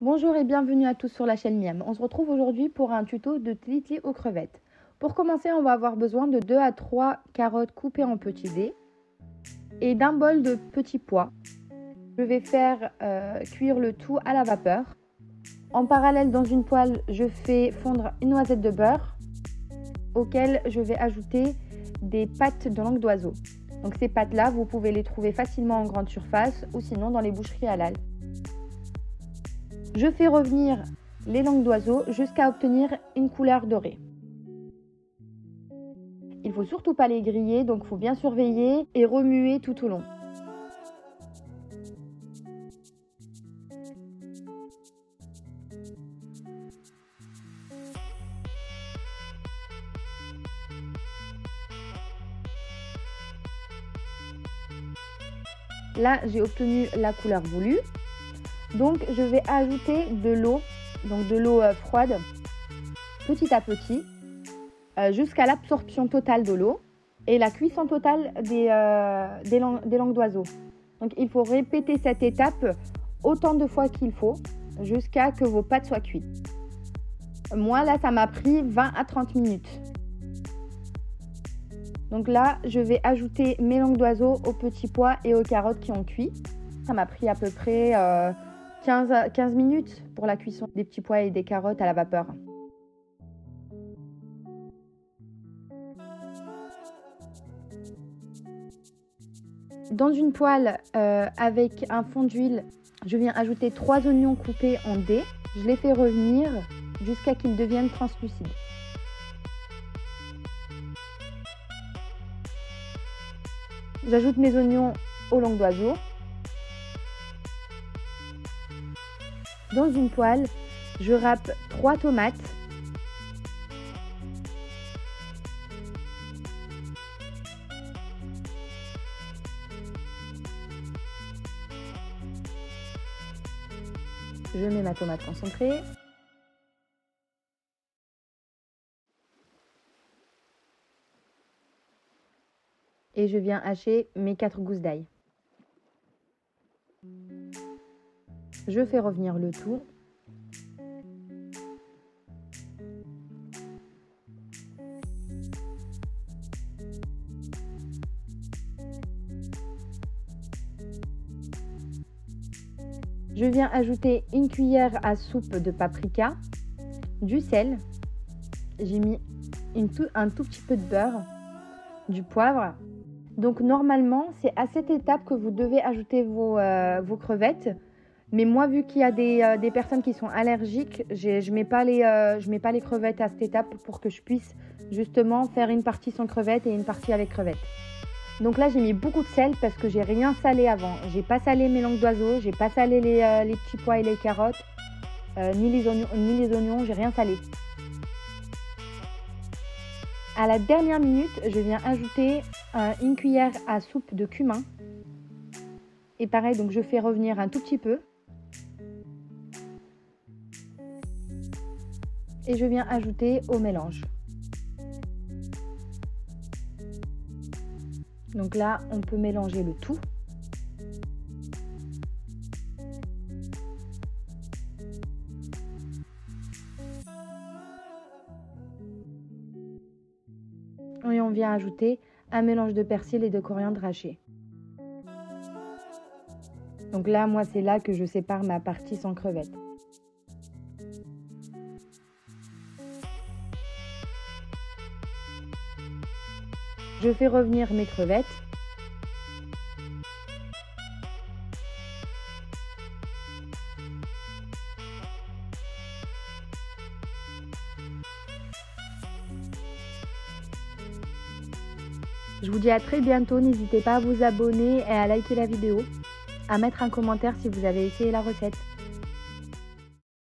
Bonjour et bienvenue à tous sur la chaîne Miam. On se retrouve aujourd'hui pour un tuto de tilitli aux crevettes. Pour commencer, on va avoir besoin de 2 à 3 carottes coupées en petits dés et d'un bol de petits pois. Je vais faire cuire le tout à la vapeur. En parallèle, dans une poêle, je fais fondre une noisette de beurre auquel je vais ajouter des pâtes de langue d'oiseau. Donc ces pâtes-là, vous pouvez les trouver facilement en grande surface ou sinon dans les boucheries halal. Je fais revenir les langues d'oiseau jusqu'à obtenir une couleur dorée. Il ne faut surtout pas les griller, donc il faut bien surveiller et remuer tout au long. Là, j'ai obtenu la couleur voulue. Donc, je vais ajouter de l'eau, froide, petit à petit, jusqu'à l'absorption totale de l'eau et la cuisson totale des langues d'oiseau. Donc, il faut répéter cette étape autant de fois qu'il faut jusqu'à que vos pâtes soient cuites. Moi, là, ça m'a pris 20 à 30 minutes. Donc là, je vais ajouter mes langues d'oiseau aux petits pois et aux carottes qui ont cuit. Ça m'a pris à peu près 15 minutes pour la cuisson des petits pois et des carottes à la vapeur. Dans une poêle avec un fond d'huile, je viens ajouter 3 oignons coupés en dés. Je les fais revenir jusqu'à qu'ils deviennent translucides. J'ajoute mes oignons aux langues d'oiseau. Dans une poêle, je râpe 3 tomates. Je mets ma tomate concentrée. Et je viens hacher mes 4 gousses d'ail. Je fais revenir le tout. Je viens ajouter une cuillère à soupe de paprika, du sel. J'ai mis un tout petit peu de beurre, du poivre. Donc normalement, c'est à cette étape que vous devez ajouter vos crevettes. Mais moi, vu qu'il y a des personnes qui sont allergiques, je mets pas les crevettes à cette étape pour que je puisse justement faire une partie sans crevettes et une partie avec crevettes. Donc là, j'ai mis beaucoup de sel parce que j'ai rien salé avant. J'ai pas salé mes langues d'oiseau, j'ai pas salé les petits pois et les carottes, ni les oignons, j'ai rien salé. À la dernière minute, je viens ajouter une cuillère à soupe de cumin. Et pareil, donc je fais revenir un tout petit peu. Et je viens ajouter au mélange. Donc là, on peut mélanger le tout. Et on vient ajouter un mélange de persil et de coriandre haché. Donc là, moi, c'est là que je sépare ma partie sans crevettes. Je fais revenir mes crevettes. Je vous dis à très bientôt, n'hésitez pas à vous abonner et à liker la vidéo, à mettre un commentaire si vous avez essayé la recette.